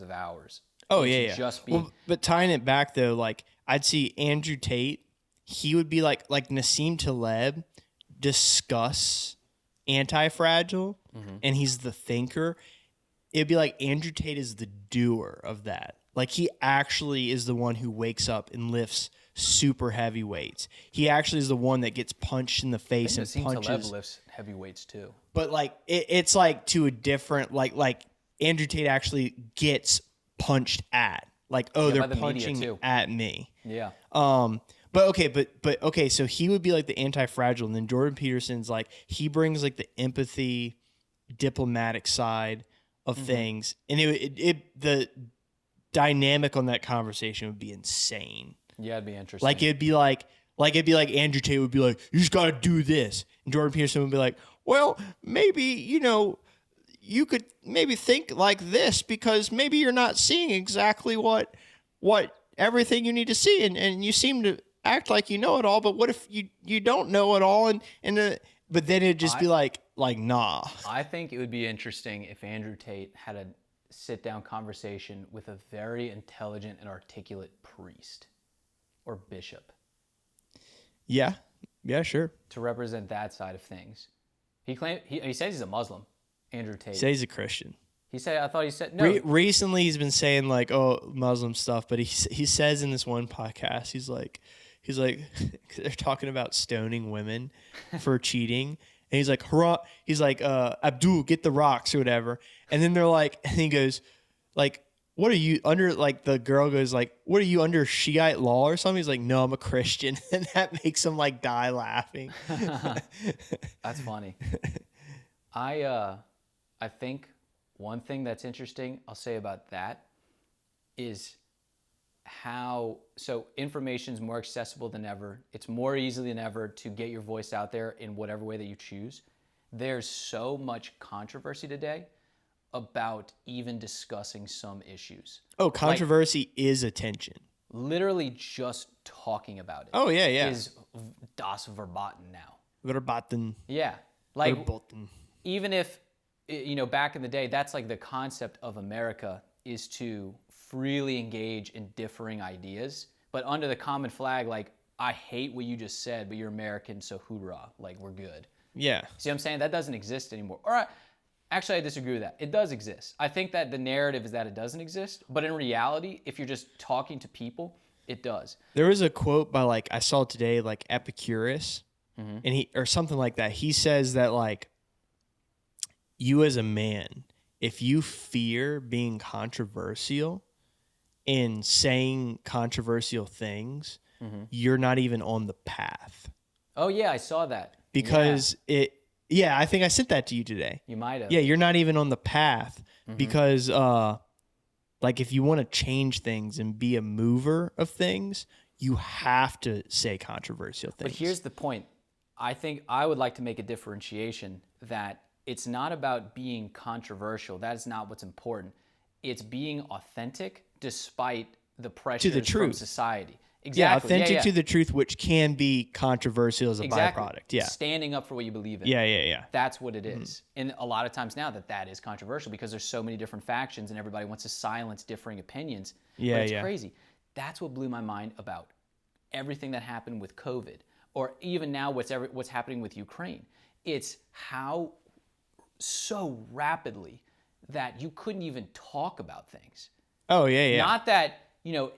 of hours. Oh yeah. Well, but tying it back though, like, I'd see Andrew Tate, he would be like Nassim Taleb discuss anti-fragile, and he's the thinker. It'd be like Andrew Tate is the doer of that. Like, he actually is the one who wakes up and lifts super heavy weights. He actually is the one that gets punched in the face and punches. Taleb lifts heavy weights too. But like, it's like to a different, like Andrew Tate actually gets punched at. Like, oh, they're punching at me. Yeah. But okay, so he would be like the anti-fragile, and then Jordan Peterson's like, he brings like the empathy, diplomatic side of things, and the dynamic on that conversation would be insane. Yeah, it'd be interesting. Like, it'd be like Andrew Tate would be like, you just got to do this, and Jordan Peterson would be like, well, maybe, you could maybe think like this, because maybe you're not seeing exactly what everything you need to see, and you seem to act like you know it all, but what if you don't know it all, but then it'd just be like nah. I think it would be interesting if Andrew Tate had a sit-down conversation with a very intelligent and articulate priest or bishop. Yeah, Yeah, sure. to represent that side of things. He says he's a Muslim, Andrew Tate. Say he's a Christian. I thought he said, no. Recently, he's been saying like, "Oh, Muslim stuff," but he says in this one podcast, he's like, they're talking about stoning women for cheating, and he's like, "Hurrah!" He's like, "Abdul, get the rocks or whatever," and then they're like, and he goes, like, "What are you under?" Like the girl goes, like, "What are you under Shiite law or something?" He's like, "No, I'm a Christian," and that makes him like die laughing. That's funny. I think one thing that's interesting I'll say about that is how information is more accessible than ever. It's more easily than ever to get your voice out there in whatever way that you choose. There's so much controversy today about even discussing some issues. Oh, controversy is attention. Literally just talking about it. Oh yeah, yeah. Is das Verboten now. Verboten. Yeah. Like Verboten. even if back in the day, that's like the concept of America is to freely engage in differing ideas, but under the common flag, like, I hate what you just said, but you're American, so hoorah, like, we're good. Yeah. See what I'm saying? That doesn't exist anymore. Or actually, I disagree with that. It does exist. I think that the narrative is that it doesn't exist, but in reality, if you're just talking to people, it does. There was a quote by like I saw today, like Epicurus, and he or something like that. He says that like you as a man, if you fear being controversial and saying controversial things, you're not even on the path. Oh yeah, I saw that. Because I think I sent that to you today. You might have. Yeah, you're not even on the path because like if you want to change things and be a mover of things, you have to say controversial things. But here's the point. I think I would like to make a differentiation that it's not about being controversial. That is not what's important. It's being authentic despite the pressures from society. Exactly. Yeah, authentic to the truth, which can be controversial as a byproduct. Yeah. Standing up for what you believe in. Yeah. That's what it is. And a lot of times now that is controversial because there's so many different factions and everybody wants to silence differing opinions. Yeah, but it's crazy. That's what blew my mind about everything that happened with COVID, or even now what's happening with Ukraine. It's how so rapidly that you couldn't even talk about things. Oh, yeah. Not that,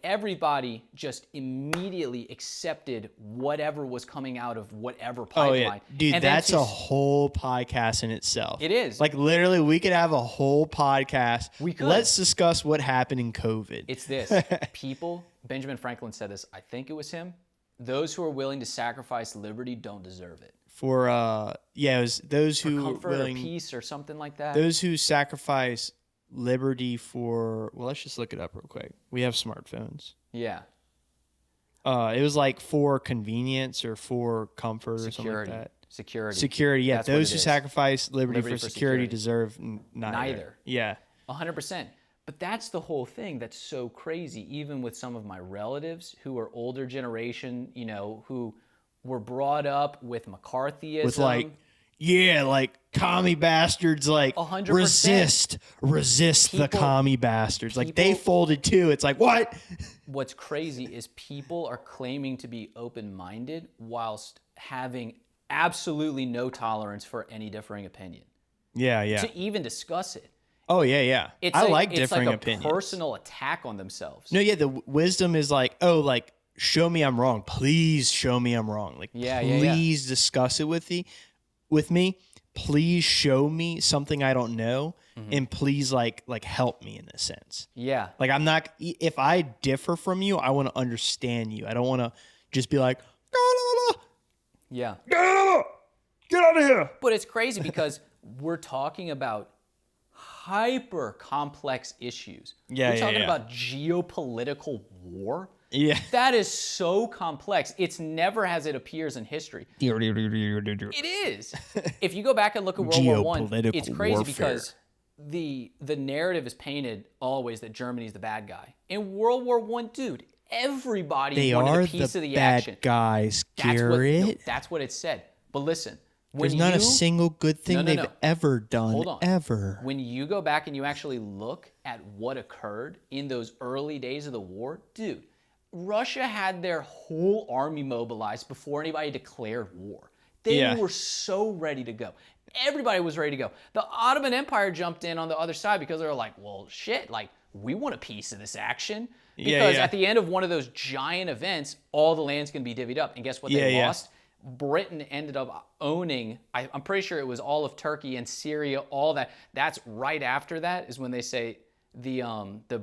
everybody just immediately accepted whatever was coming out of whatever pipeline. Oh, yeah. Dude, and that's a whole podcast in itself. It is. Like, literally, we could have a whole podcast. We could. Let's discuss what happened in COVID. It's this. People, Benjamin Franklin said this, I think it was him, those who are willing to sacrifice liberty don't deserve it. For, it was those who comfort or peace or something like that. Those who sacrifice liberty for, well, let's just look it up real quick. We have smartphones. Yeah. It was like for convenience or for comfort or something like that. Security. Yeah. That's those who sacrifice liberty for security deserve neither. Yeah. 100%. But that's the whole thing that's so crazy, even with some of my relatives who are older generation, who were brought up with McCarthyism. With like commie bastards, like 100%. resist the commie bastards. Like they folded too. It's like, what? What's crazy is people are claiming to be open-minded whilst having absolutely no tolerance for any differing opinion. Yeah. To even discuss it. Oh, yeah. I like differing opinions. It's like a personal attack on themselves. No, yeah, the wisdom is like, show me I'm wrong. Please show me I'm wrong. Like, please discuss it with me. Please show me something I don't know, and please like help me in this sense. Yeah. Like I'm not. If I differ from you, I want to understand you. I don't want to just be like, yeah, get out of here. But it's crazy because we're talking about hyper complex issues. Yeah, we're talking about geopolitical war. Yeah. That is so complex. It's never as it appears in history. It is. If you go back and look at World War I, it's crazy because the narrative is painted always that Germany's the bad guy. In World War I, dude, everybody wanted a piece of the action. They are the bad guys, Garrett. That's what it said. But listen. There's not a single good thing they've ever done. Hold on. Ever. When you go back and you actually look at what occurred in those early days of the war, dude, Russia had their whole army mobilized before anybody declared war. They Yeah. were so ready to go. Everybody was ready to go. The Ottoman Empire jumped in on the other side because they were like, well, shit, like, we want a piece of this action. Because yeah. at the end of one of those giant events, all the land's going to be divvied up. And guess what they lost? Britain ended up owning, I'm pretty sure it was all of Turkey and Syria, all that. That's right after that is when they say the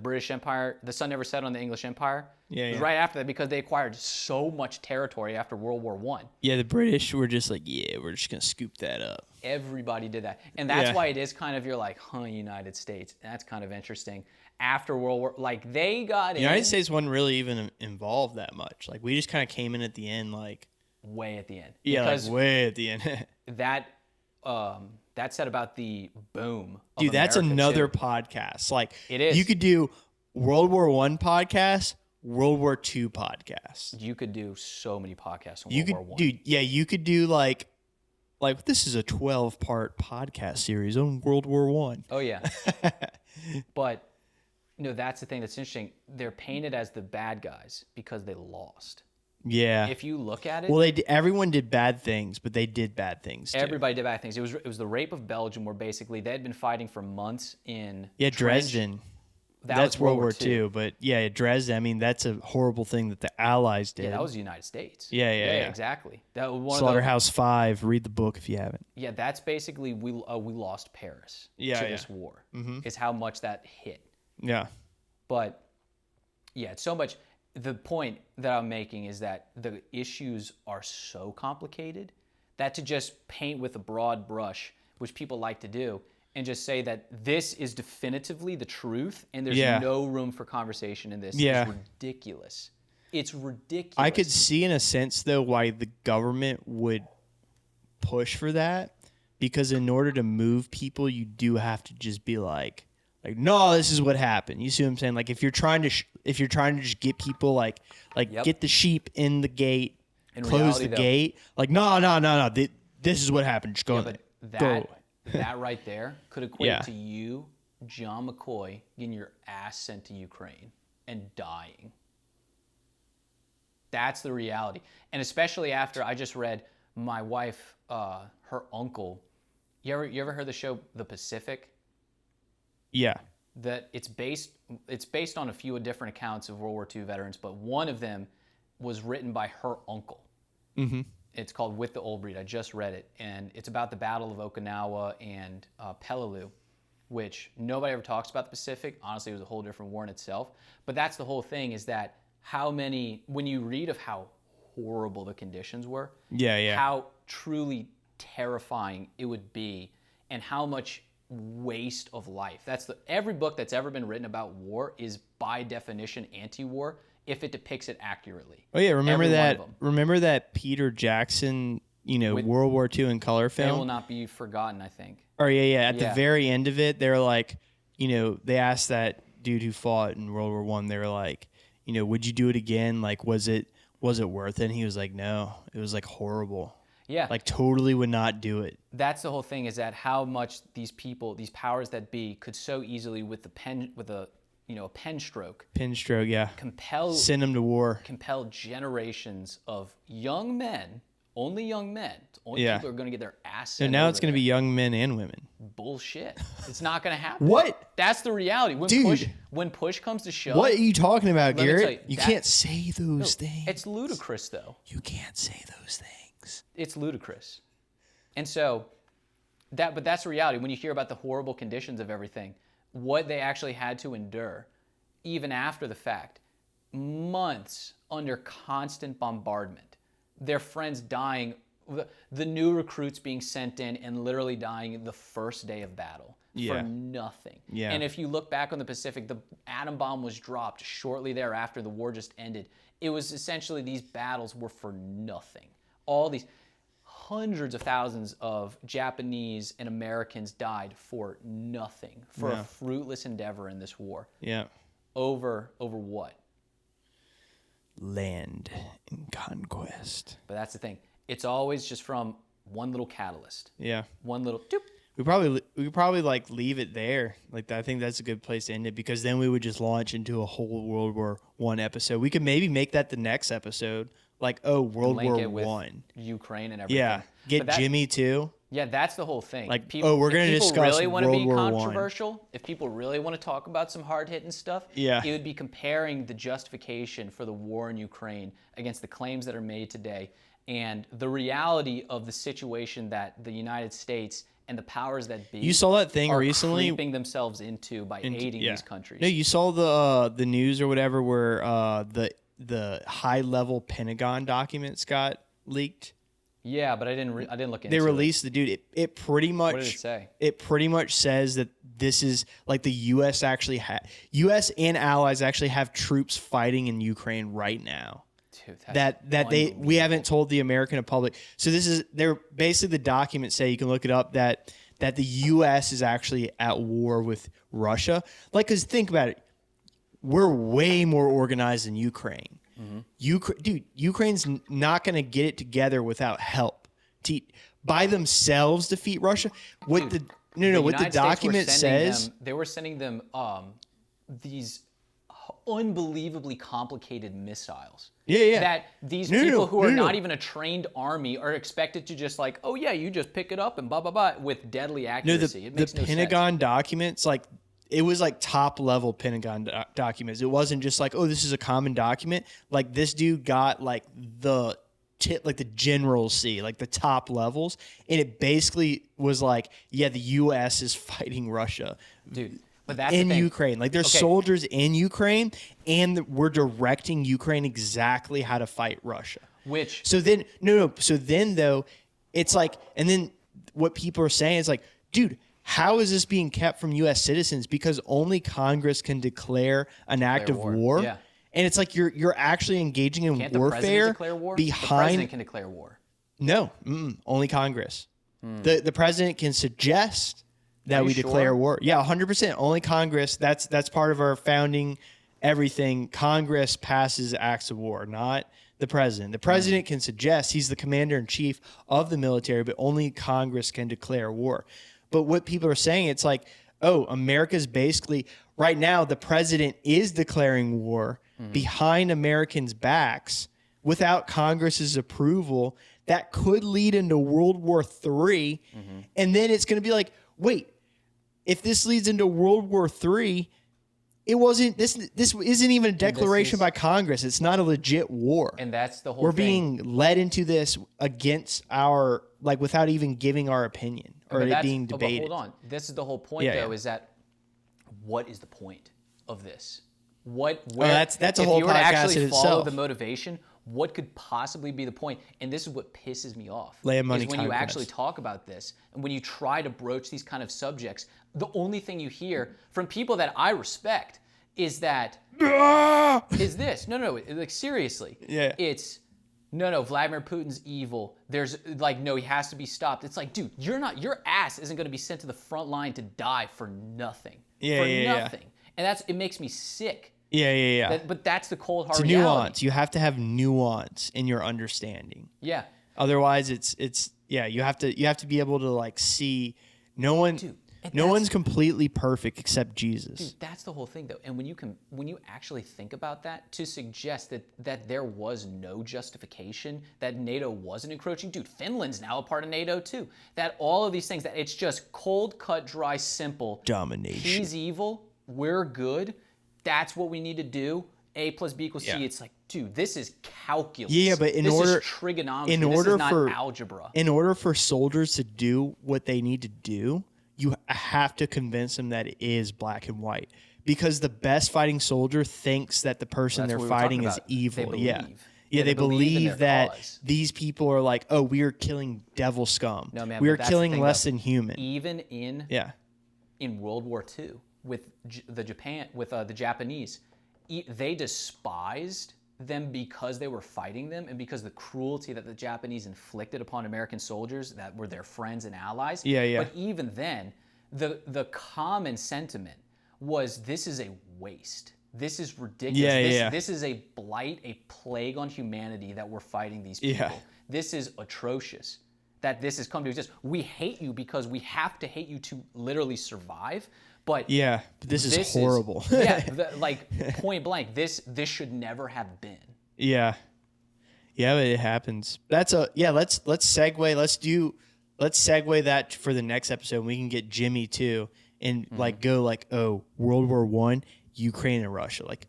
British Empire, the sun never set on the English Empire. Yeah, it was yeah. right after that because they acquired so much territory after World War I. Yeah, the British were just like, yeah, we're just gonna scoop that up. Everybody did that. And that's Yeah. why it is kind of, you're like, United States. And that's kind of interesting. After World War, like, they got The United States wasn't really even involved that much. Like, we just kind of came in at the end, like, way at the end. yeah, Because like way at the end. that said about the boom of Dude, that's America, another too. podcast. Like, It is. You could do World War I podcast, World War II podcast. You could do so many podcasts on You World War could, I. dude, yeah, you could do like this is a 12-part podcast series on World War One. Oh, yeah. But, that's the thing that's interesting. They're painted as the bad guys because they lost. Yeah. If you look at it, Well, everyone did bad things, but they did bad things too. everybody did bad things. It was the rape of Belgium, where basically they had been fighting for months in Yeah, trench. Dresden. That That's was World War II. But yeah, Dresden. I mean, that's a horrible thing that the Allies did. Yeah, that was the United States. Yeah, exactly. That was one Slaughterhouse 5. Read the book if you haven't. Yeah, that's basically we lost Paris Yeah, to yeah. this war. Is how much that hit. Yeah. But yeah, it's so much. The point that I'm making is that the issues are so complicated that to just paint with a broad brush, which people like to do, and just say that this is definitively the truth and there's Yeah. no room for conversation in this Yeah. is ridiculous. It's ridiculous. I could see in a sense though why the government would push for that, because in order to move people, you do have to just be like no, this is what happened. You see what I'm saying? Like if you're trying to just get people like Yep. get the sheep in the gate, In close reality, the though- gate, like no, this is what happened. Just go in But there. Go. that right there could equate Yeah. to you, John McCoy, getting your ass sent to Ukraine and dying. That's the reality. And especially after I just read my wife, her uncle. You ever heard the show The Pacific? Yeah. That it's based on a few different accounts of World War II veterans, but one of them was written by her uncle. Mm-hmm. It's called With the Old Breed. I just read it, and it's about the Battle of Okinawa and Peleliu, which nobody ever talks about the Pacific. Honestly, it was a whole different war in itself. But that's the whole thing, is that when you read of how horrible the conditions were, Yeah. how truly terrifying it would be, and how much waste of life. Every book that's ever been written about war is by definition anti-war if it depicts it accurately. Oh yeah, remember Every one that? of them. Remember that Peter Jackson, World War II in color They will film? not be forgotten, I think. Or yeah. At the Yeah. very end of it, they're like, they asked that dude who fought in World War One. They were like, would you do it again? Like, was it worth it? And he was like, no, it was like horrible. Yeah. Like totally would not do it. That's the whole thing, is that how much these people, these powers that be, could so easily with a pen stroke Pin stroke, yeah. compel Send them to war. generations of young men, only young men. The only Yeah. people who are going to get their ass So sent now over it's going to be there. young men and women. Bullshit. It's not going to happen. What? That's the reality. Dude. When push comes to shove. What are you talking about, Let me tell Garrett? you, You that- can't say those things. It's ludicrous, though. You can't say those things. It's ludicrous. And so, but that's the reality. When you hear about the horrible conditions of everything, what they actually had to endure, even after the fact, months under constant bombardment, their friends dying, the new recruits being sent in and literally dying the first day of battle Yeah. for nothing. Yeah. And if you look back on the Pacific, the atom bomb was dropped shortly thereafter. The war just ended. It was essentially, these battles were for nothing. All these hundreds of thousands of Japanese and Americans died for nothing, for a fruitless endeavor in this war. Yeah. Over what? Land and conquest. But that's the thing. It's always just from one little catalyst. Yeah. One little doop. we probably like leave it there. Like I think that's a good place to end it because then we would just launch into a whole World War One episode. We could maybe make that the next episode. Like World link War it with One. Ukraine and everything. Yeah, get But that- Jimmy too. Yeah, that's the whole thing. Like, People, we're gonna if people discuss really want to World be War I. controversial, if people really want to talk about some hard-hitting stuff, Yeah. it would be comparing the justification for the war in Ukraine against the claims that are made today and the reality of the situation that the United States and the powers that be You saw that thing are recently. creeping themselves into by aiding Yeah. these countries. No, you saw the news or whatever where the high level Pentagon documents got leaked. Yeah, but I didn't look into They it. released the dude. It pretty much. What did it say? It pretty much says that this is like the U.S. actually U.S. and allies actually have troops fighting in Ukraine right now. Dude, that's That we haven't told the American public. So they're basically the documents say, you can look it up, that the U.S. is actually at war with Russia. Like, because think about it, we're way more organized than Ukraine. Ukraine's not going to get it together without help to by themselves defeat Russia. What the United States were document sending says, they were sending them these unbelievably complicated missiles. Yeah. That these No, no, people no, who no, are no. not even a trained army are expected to just like, oh yeah, you just pick it up and blah blah blah with deadly accuracy. It makes the no Pentagon documents, like it was like top level Pentagon documents. It wasn't just like, oh, this is a common document. Like this dude got like the general C, like the top levels, and it basically was like, yeah, the U.S. is fighting Russia, dude. But that's in the thing. Ukraine. Like there's Okay. soldiers in Ukraine, and we're directing Ukraine exactly how to fight Russia. Which So then, no. So then, though, it's like, and then what people are saying is like, dude, how is this being kept from U.S. citizens? Because only Congress can declare an act of war. war. Yeah. And it's like you're actually engaging in can't the president warfare declare war? The president behind. can declare war. No, only Congress. The president can suggest that Are we you declare sure? war. Yeah, 100%. Only Congress. That's part of our founding. Everything. Congress passes acts of war, not the president. The president can suggest, he's the commander in chief of the military, but only Congress can declare war. But what people are saying, it's like, oh, America's basically right now. The president is declaring war behind Americans' backs without Congress's approval. That could lead into World War III, and then it's going to be like, wait, if this leads into World War III, it wasn't this isn't even a declaration by Congress. It's not a legit war. And that's the whole We're thing. being led into this against our, like, without even giving our opinion or But it that's- being but debated. hold on. This is the whole point, Yeah, though, yeah. is that what is the point of this? Where, that's a if whole you were to podcast actually in follow itself. the motivation, what could possibly be the point? And this is what pisses me off. Land money is when you conquest. actually talk about this and when you try to broach these kind of subjects, the only thing you hear from people that I respect is that is this. No, like seriously. Yeah. It's no, Vladimir Putin's evil. There's like, no, he has to be stopped. It's like, dude, your ass isn't going to be sent to the front line to die for nothing. Yeah, for yeah. nothing. And it makes me sick. Yeah. But that's the cold hard It's reality. nuance. You have to have nuance in your understanding. Yeah. Otherwise, it's you have to be able to like see no one. and No that's- one's completely perfect except Jesus. Dude, that's the whole thing, though. And when you actually think about that, to suggest that there was no justification, that NATO wasn't encroaching, dude, Finland's now a part of NATO too. That all of these things, that it's just cold, cut, dry, simple. Domination. He's evil. We're good. That's what we need to do. A plus B equals Yeah. C. It's like, dude, this is calculus. Yeah, but this is trigonometry. This is not algebra. In order for soldiers to do what they need to do, you have to convince them that it is black and white. Because the best fighting soldier thinks that the person That's they're what we were fighting talking is about. evil. They Yeah. believe. Yeah, they they believe in believe their that cause. these people are like, oh, we are killing devil scum. No, man, we but are that's the killing thing, less though. than human. Even in Yeah. World War II with the Japanese, they despised them because they were fighting them and because the cruelty that the Japanese inflicted upon American soldiers that were their friends and allies. Yeah. But even then, the common sentiment was, this is a waste. This is ridiculous. Yeah. This is a blight, a plague on humanity that we're fighting these people. Yeah. This is atrocious. that this has come to exist. We hate you because we have to hate you to literally survive. But Yeah, but this is horrible. Like point blank, this should never have been. Yeah, but it happens. Let's segue. Let's segue that for the next episode. We can get Jimmy too, and like go like, oh, World War I, Ukraine and Russia, like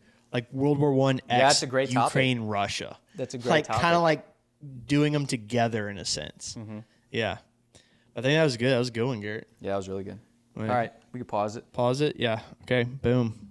World War I That's a great topic. Ukraine Russia. That's a great like topic. kind of like doing them together in a sense. Yeah, I think that was good. That was a good one, Garrett. Yeah, that was really good. Right. All right, we can pause it. Pause it. Yeah. Okay. Boom.